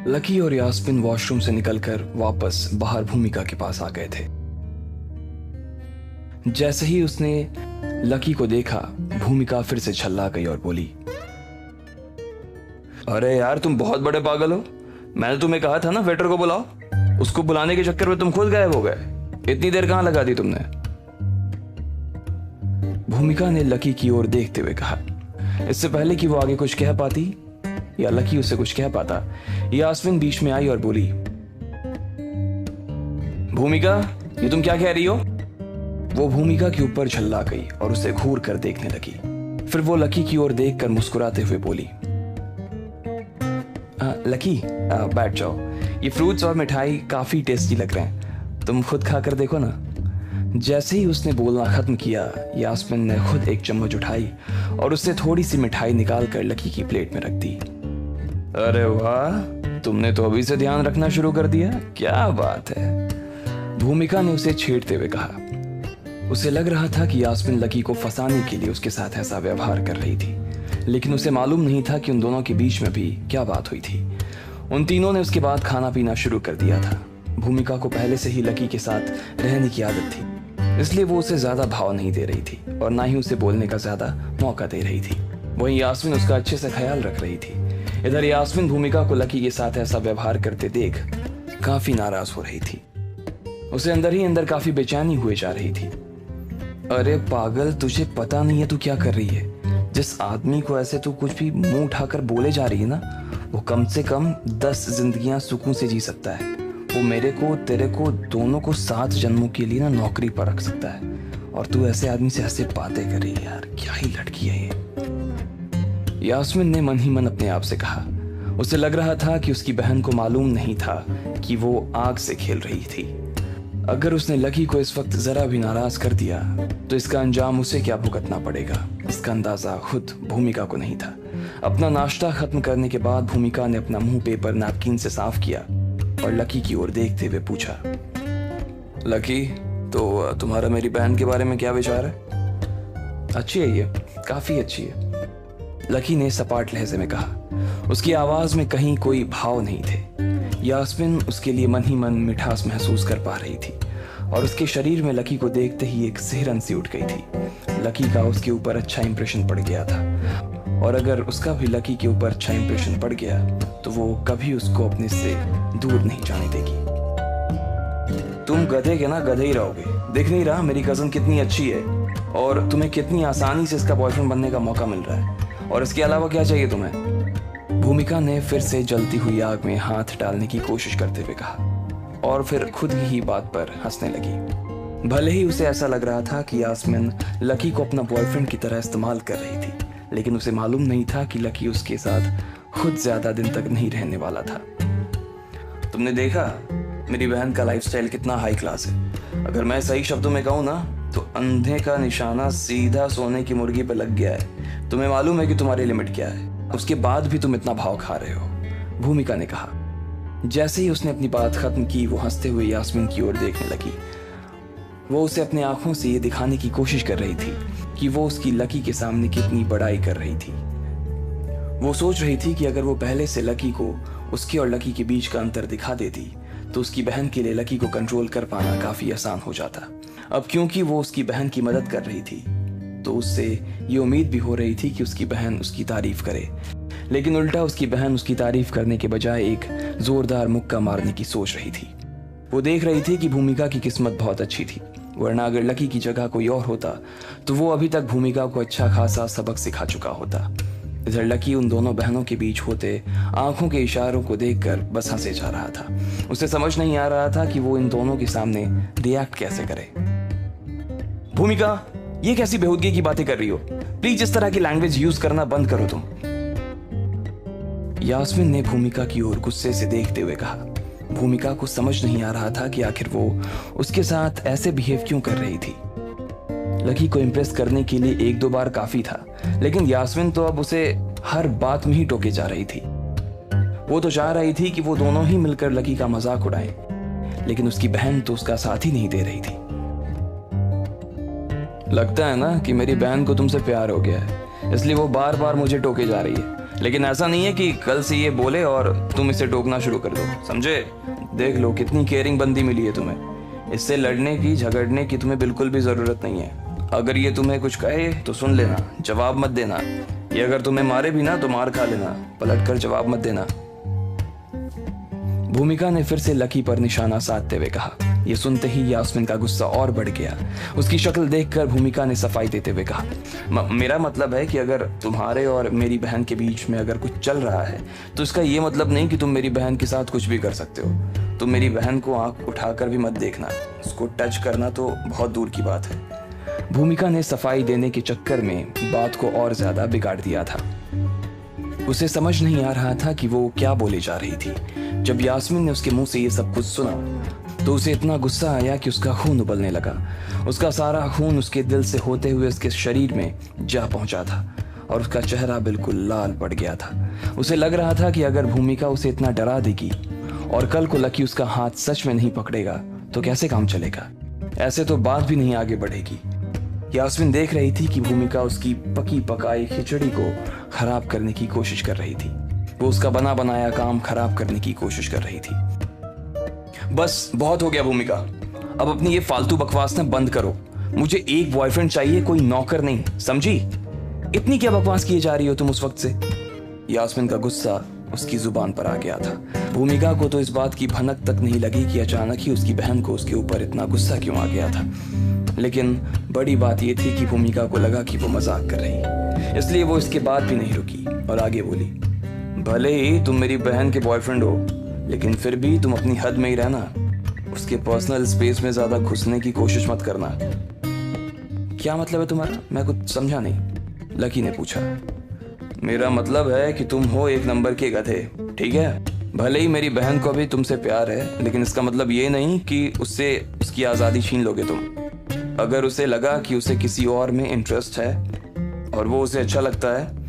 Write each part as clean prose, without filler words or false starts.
Lucky और Yasmin washroom से निकलकर वापस बाहर भूमिका के पास आ गए थे। जैसे ही उसने लकी को देखा, भूमिका फिर से छल्ला गई और बोली, अरे यार तुम बहुत बड़े पागल हो। मैंने तुम्हें कहा था ना वेटर को बुलाओ। उसको बुलाने के चक्कर में तुम खुद गायब हो गए। इतनी देर कहां लगा दी तुमने? भूमिका ने लकी की ओर देखते हुए कहा। इससे पहले कि वो आगे कुछ कह पाती या लकी उसे कुछ कह पाता, यास्मिन बीच में आई और बोली, भूमिका ये तुम क्या कह रही हो? वो भूमिका के ऊपर झल्ला गई और उसे घूर कर देखने लगी। फिर वो लकी की ओर देखकर मुस्कुराते हुए बोली, लकी बैठ जाओ। ये फ्रूट्स और मिठाई काफी टेस्टी लग रहे हैं, तुम खुद खाकर देखो ना। जैसे ही उसने बोलना खत्म किया, यास्मिन ने खुद एक चम्मच उठाई और उससे थोड़ी सी मिठाई निकाल कर लकी की प्लेट में रख दी। अरे वाह, तुमने तो अभी से ध्यान रखना शुरू कर दिया, क्या बात है, भूमिका ने उसे छेड़ते हुए कहा। उसे लग रहा था कि यास्मिन लकी को फंसाने के लिए उसके साथ ऐसा व्यवहार कर रही थी, लेकिन उसे मालूम नहीं था कि उन दोनों के बीच में भी क्या बात हुई थी। उन तीनों ने उसके बाद खाना पीना शुरू कर दिया था। भूमिका को पहले से ही लकी के साथ रहने की आदत थी, इसलिए वो उसे ज्यादा भाव नहीं दे रही थी और ना ही उसे बोलने का ज्यादा मौका दे रही थी। वहीं यास्मिन उसका अच्छे से ख्याल रख रही थी। इधर यास्मिन भूमिका को लकी के साथ ऐसा व्यवहार करते देख काफी नाराज हो रही थी। उसे अंदर ही अंदर काफी बेचैनी हुए जा रही थी। अरे पागल, तुझे पता नहीं है तू क्या कर रही है? जिस आदमी को ऐसे तू कुछ भी मुंह उठाकर बोले जा रही है ना, वो कम से कम 10 जिंदगियां सुकून से जी सकता है। वो मेरे को तेरे को दोनों को 7 जन्मों के लिए ना नौकरी पर रख सकता है, और तू ऐसे आदमी से ऐसे बातें कर रही है यार, क्या ही लड़की है ये। यास्मिन ने मन ही मन अपने आप से कहा। उसे लग रहा था कि उसकी बहन को मालूम नहीं था कि वो आग से खेल रही थी। अगर उसने लकी को इस वक्त जरा भी नाराज कर दिया तो इसका अंजाम उसे क्या भुगतना पड़ेगा, इसका अंदाजा खुद भूमिका को नहीं था। अपना नाश्ता खत्म करने के बाद भूमिका ने अपना मुंह पेपर नैपकिन से साफ किया और लकी की ओर देखते हुए पूछा, लकी तो तुम्हारा मेरी बहन के बारे में क्या विचार है? अच्छी है ये, काफी अच्छी है, लकी ने सपाट लहजे में कहा। उसकी आवाज में कहीं कोई भाव नहीं थे। यास्मिन उसके लिए मन ही मन मिठास महसूस कर पा रही थी और उसके शरीर में लकी को देखते ही एक सिहरन सी उठ गई थी। लकी का उसके ऊपर अच्छा इंप्रेशन पड़ गया था, और अगर उसका भी लकी के ऊपर अच्छा इंप्रेशन पड़ गया तो वो कभी उसको अपने से दूर नहीं जाने देगी। तुम गधे के ना गधे ही रहोगे। देख नहीं रहा मेरी कजन कितनी अच्छी है और तुम्हें कितनी आसानी से इसका बॉयफ्रेंड बनने का मौका मिल रहा है, और इसके अलावा क्या चाहिए तुम्हें? भूमिका ने फिर से जलती हुई आग में हाथ डालने की कोशिश करते हुए कहा और फिर खुद ही बात पर हंसने लगी। भले ही उसे ऐसा लग रहा था कि यास्मिन लकी को अपना बॉयफ्रेंड की तरह इस्तेमाल कर रही थी, लेकिन उसे मालूम नहीं था कि लकी उसके साथ खुद ज्यादा दिन तक नहीं रहने वाला था। तुमने देखा मेरी बहन का लाइफस्टाइल कितना हाई क्लास है। अगर मैं सही शब्दों में कहूँ ना तो अंधे का निशाना सीधा सोने की मुर्गी पर लग गया है। तुम्हें मालूम है कि तुम्हारी लिमिट क्या है, उसके बाद भी तुम इतना भाव खा रहे हो, भूमिका ने कहा। जैसे ही उसने अपनी बात खत्म की, वो हंसते हुए यास्मिन की ओर देखने लगी। वो उसे अपने आंखों से ये दिखाने की कोशिश कर रही थी कि वो उसकी लकी के सामने कितनी बड़ाई कर रही थी। वो सोच रही थी कि अगर वो पहले से लकी को उसके और लकी के बीच का अंतर दिखा देती तो उसकी बहन के लिए लकी को कंट्रोल कर पाना काफी आसान हो जाता। अब क्योंकि वो उसकी बहन की मदद कर रही थी तो उससे ये उम्मीद भी हो रही थी कि उसकी बहन उसकी तारीफ करे, लेकिन उल्टा उसकी बहन उसकी तारीफ करने के बजाय एक जोरदार मुक्का मारने की सोच रही थी। वो देख रही थी कि भूमिका की किस्मत बहुत अच्छी थी, वरना अगर लकी की जगह कोई और होता तो वो अभी तक भूमिका को अच्छा खासा सबक सिखा चुका होता। इधर लकी उन दोनों बहनों के बीच होते आंखों के इशारों को देखकर बस हंसे जा रहा था। उसे समझ नहीं आ रहा था कि वो इन दोनों के सामने रिएक्ट कैसे करे। भूमिका, ये कैसी बेहूदगी की बातें कर रही हो? प्लीज इस तरह की लैंग्वेज यूज करना बंद करो तुम, यास्मिन ने भूमिका की ओर गुस्से से देखते हुए कहा। भूमिका को समझ नहीं आ रहा था कि आखिर वो उसके साथ ऐसे बिहेव क्यों कर रही थी। लकी को इम्प्रेस करने के लिए 1-2 बार काफी था, लेकिन यास्मिन तो अब उसे हर बात में ही टोके जा रही थी। वो तो चाह रही थी कि वो दोनों ही मिलकर लकी का मजाक उड़ाएं, लेकिन उसकी बहन तो उसका साथ ही नहीं दे रही थी। लगता है ना कि मेरी बहन को तुमसे प्यार हो गया है, इसलिए वो बार बार मुझे टोके जा रही है। लेकिन ऐसा नहीं है कि कल से ये बोले और तुम इसे टोकना शुरू कर दो, समझे? देख लो कितनी केयरिंग बंदी मिली है तुम्हें। इससे लड़ने की झगड़ने की तुम्हें बिल्कुल भी जरूरत नहीं है। अगर ये तुम्हें कुछ कहे तो सुन लेना, जवाब मत देना। ये अगर तुम्हें मारे भी ना तो मार खा लेना, पलट कर जवाब मत देना। भूमिका ने फिर से लकी पर निशाना साधते हुए कहा। यह सुनते ही यास्मिन का गुस्सा और बढ़ गया। उसकी शक्ल देखकर भूमिका ने सफाई देते हुए कहा, मेरा मतलब है कि अगर तुम्हारे और मेरी बहन के बीच में अगर कुछ चल रहा है तो इसका ये मतलब नहीं कि तुम मेरी बहन के साथ कुछ भी कर सकते हो। तुम मेरी बहन को आंख उठाकर भी मत देखना, उसको टच करना तो बहुत दूर की बात है। भूमिका ने सफाई देने के चक्कर में बात को और ज्यादा बिगाड़ दिया था। उसे समझ नहीं आ रहा था कि वो क्या बोले जा रही थी। जब यास्मिन ने उसके मुंह से ये सब कुछ सुना तो उसे इतना गुस्सा आया कि उसका खून उबलने लगा। उसका सारा खून उसके दिल से होते हुए उसके शरीर में जा पहुंचा था और उसका चेहरा बिल्कुल लाल पड़ गया था। उसे लग रहा था कि अगर भूमिका उसे इतना डरा देगी और कल को लकी उसका हाथ सच में नहीं पकड़ेगा तो कैसे काम चलेगा। ऐसे तो बात भी नहीं आगे बढ़ेगी। यास्मिन देख रही थी कि भूमिका उसकी पकी पकाई खिचड़ी को खराब करने की कोशिश कर रही थी। वो उसका बना बनाया काम खराब करने की कोशिश कर रही थी। बस बहुत हो गया भूमिका, अब अपनी ये फालतू बकवास ना बंद करो। मुझे एक बॉयफ्रेंड चाहिए, कोई नौकर नहीं, समझी? इतनी क्या बकवास किए जा रही हो तुम उस वक्त से? यास्मिन का गुस्सा उसकी जुबान पर आ गया था। भूमिका को तो इस बात की भनक तक नहीं लगी कि अचानक ही उसकी बहन को उसके ऊपर इतना गुस्सा क्यों आ गया था। लेकिन बड़ी बात यह थी कि भूमिका को लगा कि वो मजाक कर रही, इसलिए वो इसके बाद भी नहीं रुकी और आगे बोली, भले ही तुम मेरी बहन के बॉयफ्रेंड हो लेकिन फिर भी तुम अपनी हद में ही रहना। उसके पर्सनल स्पेस में ज्यादा घुसने की कोशिश मत करना। क्या मतलब है तुम्हारा? मैं कुछ समझा नहीं, लकी ने पूछा। मेरा मतलब है कि तुम हो एक नंबर के गधे, ठीक है? भले ही मेरी बहन को भी तुमसे प्यार है लेकिन इसका मतलब ये नहीं कि उससे उसकी आज़ादी छीन लोगे तुम। अगर उसे लगा कि उसे किसी और में इंटरेस्ट है और वो उसे अच्छा लगता है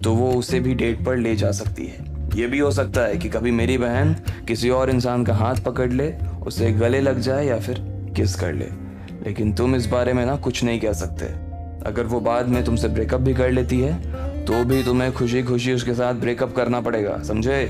तो वो उसे भी डेट पर ले जा सकती है। ये भी हो सकता है कि कभी मेरी बहन किसी और इंसान का हाथ पकड़ ले, उसे गले लग जाए या फिर किस कर ले, लेकिन तुम इस बारे में ना कुछ नहीं कह सकते। अगर वो बाद में तुमसे ब्रेकअप भी कर लेती है तो भी तुम्हें खुशी खुशी उसके साथ ब्रेकअप करना पड़ेगा, समझे?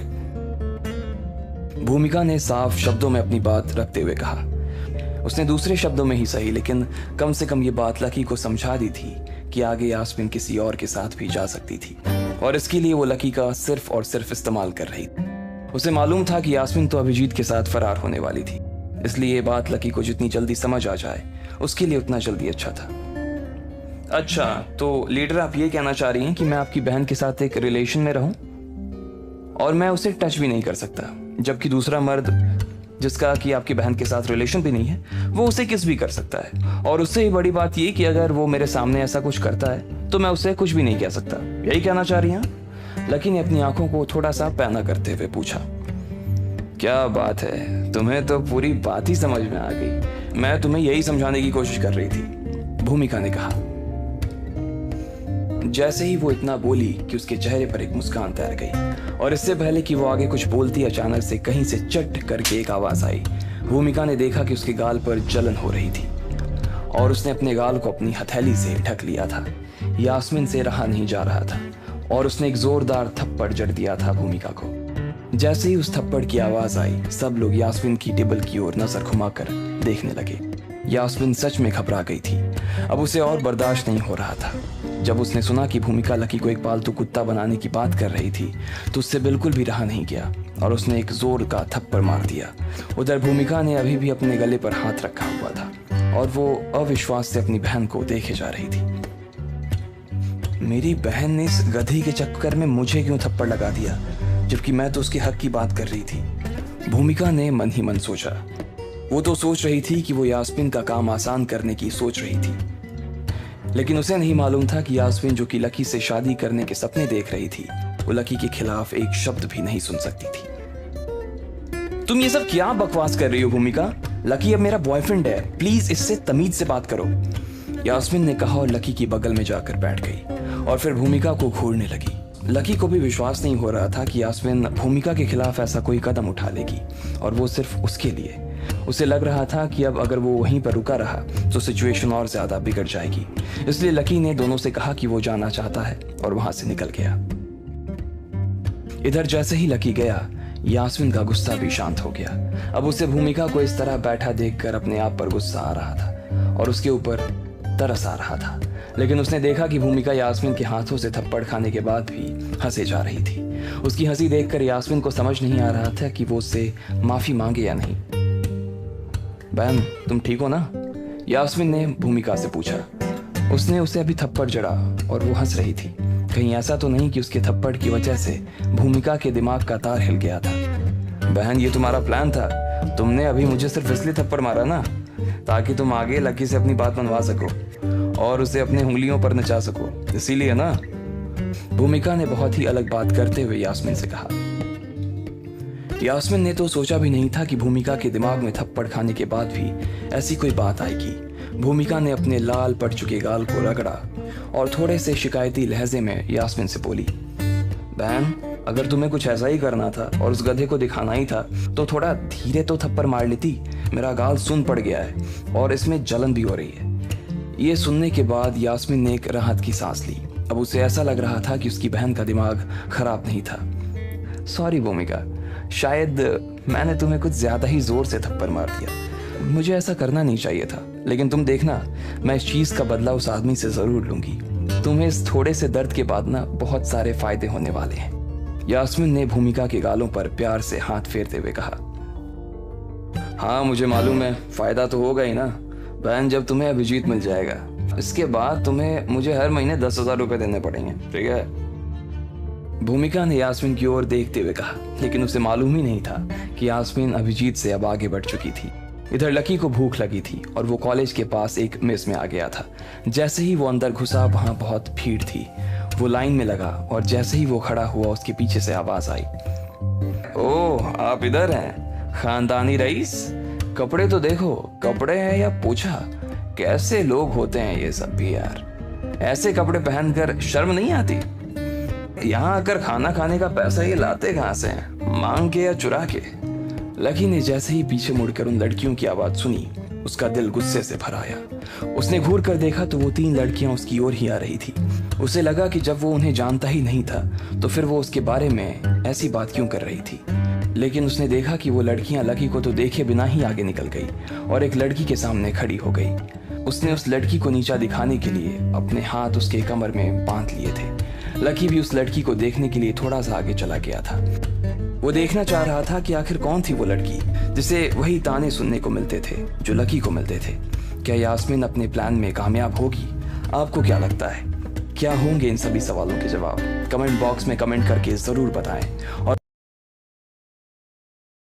भूमिका ने साफ शब्दों में अपनी बात रखते हुए कहा। उसने दूसरे शब्दों में ही सही लेकिन कम से कम ये बात लकी को समझा दी थी कि आगे यास्मिन किसी और के साथ भी जा सकती थी और इसके लिए वो लकी का सिर्फ और सिर्फ इस्तेमाल कर रही थी। उसे मालूम था कि यास्मिन तो अभिजीत के साथ फरार होने वाली थी, इसलिए ये बात लकी को जितनी जल्दी समझ आ जाए उसके लिए उतना जल्दी अच्छा था। अच्छा, तो लीडर आप ये कहना चाह रही हैं कि मैं आपकी बहन के साथ एक रिलेशन में रहूं और मैं उसे टच भी नहीं कर सकता, जबकि दूसरा मर्द जिसका कि आपकी बहन के साथ रिलेशन भी नहीं है वो उसे किस भी कर सकता है। और उससे ही बड़ी बात ये कि अगर वो मेरे सामने ऐसा कुछ करता है तो मैं उसे कुछ भी नहीं कह सकता, यही कहना चाह रही हैं? लकी ने अपनी आंखों को थोड़ा सा पैना करते हुए पूछा। क्या बात है, तुम्हें तो पूरी बात ही समझ में आ गई। मैं तुम्हें यही समझाने की कोशिश कर रही थी, भूमिका ने कहा। जैसे ही वो इतना बोली कि उसके चेहरे पर एक मुस्कान तैर गई और इससे पहले कि वो आगे कुछ बोलती अचानक से कहीं से चट करके एक आवाज आई। भूमिका ने देखा कि उसके गाल पर जलन हो रही थी और उसने अपने गाल को अपनी हथेली से ढक लिया था। यास्मिन से रहा नहीं जा रहा था और उसने एक जोरदार थप्पड़ जड़ दिया था भूमिका को। जैसे ही उस थप्पड़ की आवाज आई सब लोग यास्मिन की टेबल की ओर नजर घुमाकर देखने लगे। यास्मिन सच में घबरा गई थी, अब उसे और बर्दाश्त नहीं हो रहा था। जब उसने सुना कि भूमिका लकी को एक पालतू कुत्ता बनाने की बात कर रही थी तो उससे बिल्कुल भी रहा नहीं गया और उसने एक जोर का थप्पड़ मार दिया। उधर भूमिका ने अभी भी अपने गले पर हाथ रखा हुआ था और वो अविश्वास से अपनी बहन को देखे जा रही थी। मेरी बहन ने इस गधी के चक्कर में मुझे क्यों थप्पड़ लगा दिया जबकि मैं तो उसके हक की बात कर रही थी, भूमिका ने मन ही मन सोचा। वो तो सोच रही थी कि वो यास्मिन का काम आसान करने की सोच रही थी, लेकिन उसे नहीं मालूम था कि यास्मिन जो कि लकी से शादी करने के सपने देख रही थी वो लकी के खिलाफ एक शब्द भी नहीं सुन सकती थी। तुम ये सब क्या बकवास कर रही हो भूमिका? लकी अब मेरा बॉयफ्रेंड है, प्लीज इससे तमीज से बात करो, यास्मिन ने कहा और लकी की बगल में जाकर बैठ गई और फिर भूमिका को घूरने लगी। लकी को भी विश्वास नहीं हो रहा था कि यास्मिन भूमिका के खिलाफ ऐसा कोई कदम उठा लेगी और वो सिर्फ उसके लिए। उसे लग रहा था कि अब अगर वो वहीं पर रुका रहा तो सिचुएशन और ज्यादा बिगड़ जाएगी, इसलिए लकी ने दोनों से कहा कि वो जाना चाहता है और वहां से निकल गया। इधर जैसे ही लकी गया, यास्मीन का गुस्सा भी शांत हो गया। अब उसे भूमिका को इस तरह बैठा देखकर अपने आप पर गुस्सा आ रहा था और उसके ऊपर तरस आ रहा था। लेकिन उसने देखा कि भूमिका यास्मीन के हाथों से थप्पड़ खाने के बाद भी हंसे जा रही थी। उसकी हंसी देखकर यास्मीन को समझ नहीं आ रहा था कि वो उससे माफी मांगे या नहीं। बहन, तुम ठीक हो ना? यास्मीन ने भूमिका से पूछा। उसने उसे अभी थप्पड़ जड़ा और वो हंस रही थी। कहीं ऐसा तो नहीं कि उसके थप्पड़ की वजह से भूमिका के दिमाग का तार हिल गया था? बहन, ये तुम्हारा प्लान था। तुमने अभी मुझे सिर्फ इसलिए थप्पड़ मारा ना ताकि तुम आगे लकी से अपनी बात मनवा सको और उसे अपने उंगलियों पर नचा सको, इसीलिए ना? भूमिका ने बहुत ही अलग बात करते हुए यास्मीन से कहा। यास्मीन ने तो सोचा भी नहीं था कि भूमिका के दिमाग में थप्पड़ खाने के बाद भी ऐसी कोई बात आएगी। भूमिका ने अपने लाल पड़ चुके गाल को रगड़ा और थोड़े से शिकायती लहजे में यास्मीन से बोली, बहन, अगर तुम्हें कुछ ऐसा ही करना था और उस गधे को दिखाना ही था तो थोड़ा धीरे तो थप्पड़ मार लेती। मेरा गाल सुन पड़ गया है और इसमें जलन भी हो रही है। ये सुनने के बाद यास्मीन ने एक राहत की सांस ली। अब उसे ऐसा लग रहा था कि उसकी बहन का दिमाग खराब नहीं था। सॉरी भूमिका, शायद मैंने तुम्हें कुछ ज्यादा ही जोर से थप्पड़ मार दिया। मुझे ऐसा करना नहीं चाहिए था, लेकिन तुम देखना, मैं इस चीज का बदला उस आदमी से जरूर लूंगी। तुम्हें इस थोड़े से दर्द के बाद ना बहुत सारे फायदे होने वाले हैं। यास्मीन ने भूमिका के गालों पर प्यार से हाथ फेरते हुए कहा। हाँ, मुझे मालूम है, फायदा तो होगा ही ना बहन। जब तुम्हें अभिजीत मिल जाएगा, इसके बाद तुम्हें मुझे हर महीने 10,000 रुपए देने पड़ेंगे, ठीक है? भूमिका ने यास्मीन की ओर देखते हुए कहा, लेकिन उसे मालूम ही नहीं था कि यास्मीन अभिजीत से अब आगे बढ़ चुकी थी। इधर लकी को भूख लगी थी और वो कॉलेज के पास एक मेस में आ गया था। जैसे ही वो अंदर घुसा, वहां बहुत भीड़ थी। वो लाइन में लगा और जैसे ही वो खड़ा हुआ, उसके पीछे से आवाज आई, ओह, आप इधर हैं? खानदानी रईस, कपड़े तो देखो, कपड़े हैं या पूछा? कैसे लोग होते हैं ये सब भी यार। ऐसे कपड़े पहनकर शर्म नहीं आती? यहाँ आकर खाना खाने का पैसा ये लाते कहाँ से हैं? मांग के या चुरा के? लकी ने जैसे ही पीछे मुड़कर उन लड़कियों की आवाज सुनी, उसका दिल गुस्से से भर आया। उसने घूर कर देखा तो वो 3 लड़कियां उसकी ओर ही आ रही थी। उसे लगा कि जब वो उन्हें जानता ही नहीं था तो फिर वो उसके बारे में ऐसी बात क्यों कर रही थी। लेकिन उसने देखा कि वो लड़कियां लकी को तो देखे बिना ही आगे निकल गई और एक लड़की के सामने खड़ी हो गई। उसने उस लड़की को नीचा दिखाने के लिए अपने हाथ उसके कमर में बांध लिए थे। लकी भी उस लड़की को देखने के लिए थोड़ा सा आगे चला गया था। वो देखना चाह रहा था कि आखिर कौन थी वो लड़की जिसे वही ताने सुनने को मिलते थे जो लकी को मिलते थे। क्या यास्मीन अपने प्लान में कामयाब होगी? आपको क्या लगता है? क्या होंगे इन सभी सवालों के जवाब? कमेंट बॉक्स में कमेंट करके जरूर बताएं और